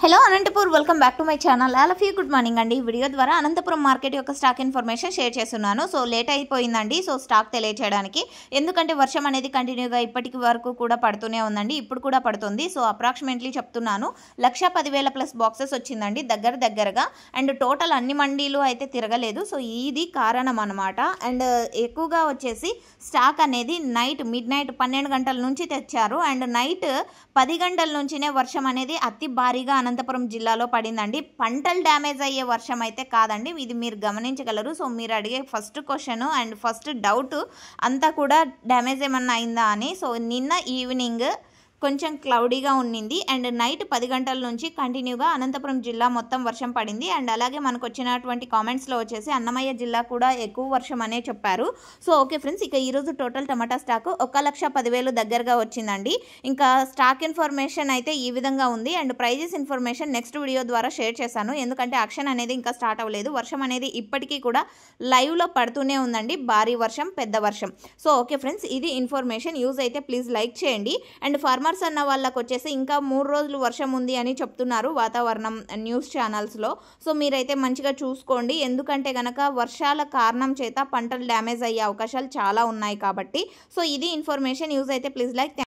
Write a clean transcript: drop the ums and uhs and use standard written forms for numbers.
Hello Anantapur welcome back to my channel. All of you good morning అండి. ఈ video ద్వారా Anantapuram market యొక్క stock information share చేస్తున్నాను. So late అయిపోయిందండి సో స్టాక్ తెలియచేయడానికి, ఎందుకంటే వర్షం అనేది కంటిన్యూగా ఇప్పటికి వరకు కూడా పడుతూనే ఉందండి, ఇప్పుడు కూడా పడుతుంది. సో అప్రాక్సిమేట్లీ చెప్తున్నాను 1,10,000 ప్లస్ బాక్సెస్ వచ్చిందండి దగ్గరగా. అండ్ టోటల్ అన్ని మండీలు అయితే తిరగలేదు. సో ఇది కారణం అనమాట. అండ్ ఎక్కువగా వచ్చేసి స్టాక్ అనేది మిడ్ నైట్ 12 గంటల నుంచి తెచ్చారు. అండ్ నైట్ 10 గంటల నుంచినే వర్షం అనేది అతి భారీగా అనంతపురం జిల్లాలో పడిందండి. పంటలు డ్యామేజ్ అయ్యే వర్షం అయితే కాదండి, ఇది మీరు గమనించగలరు. సో మీరు అడిగే first question and first doubt అంతా కూడా డ్యామేజ్ ఏమన్నా అయిందా అని. సో నిన్న ఈవినింగ్ కొంచెం క్లౌడీగా ఉండింది అండ్ నైట్ 10 గంటల నుంచి కంటిన్యూగా అనంతపురం జిల్లా మొత్తం వర్షం పడింది. అండ్ అలాగే మనకు వచ్చినటువంటి కామెంట్స్లో వచ్చేసి అన్నమయ్య జిల్లా కూడా ఎక్కువ వర్షం అనే చెప్పారు. సో ఓకే ఫ్రెండ్స్, ఇక ఈరోజు టోటల్ టమాటా స్టాక్ 1,10,000 దగ్గరగా వచ్చిందండి. ఇంకా స్టాక్ ఇన్ఫర్మేషన్ అయితే ఈ విధంగా ఉంది. And prizes information next video ద్వారా షేర్ చేశాను, ఎందుకంటే యాక్షన్ అనేది ఇంకా స్టార్ట్ అవ్వలేదు. వర్షం అనేది ఇప్పటికీ కూడా లైవ్లో పడుతూనే ఉందండి, భారీ వర్షం, పెద్ద వర్షం. సో ఓకే ఫ్రెండ్స్, ఇది ఇన్ఫర్మేషన్. యూజ్ అయితే ప్లీజ్ లైక్ చేయండి. అండ్ ఫార్మర్స్ అన్న వాళ్ళకి వచ్చేసి ఇంకా 3 రోజులు వర్షం ఉంది అని చెప్తున్నారు వాతావరణం న్యూస్ ఛానల్స్లో. సో మీరైతే మంచిగా చూసుకోండి, ఎందుకంటే కనుక వర్షాల కారణం చేత పంటలు డ్యామేజ్ అయ్యే అవకాశాలు చాలా ఉన్నాయి కాబట్టి. సో ఇది ఇన్ఫర్మేషన్. యూజ్ అయితే ప్లీజ్ లైక్.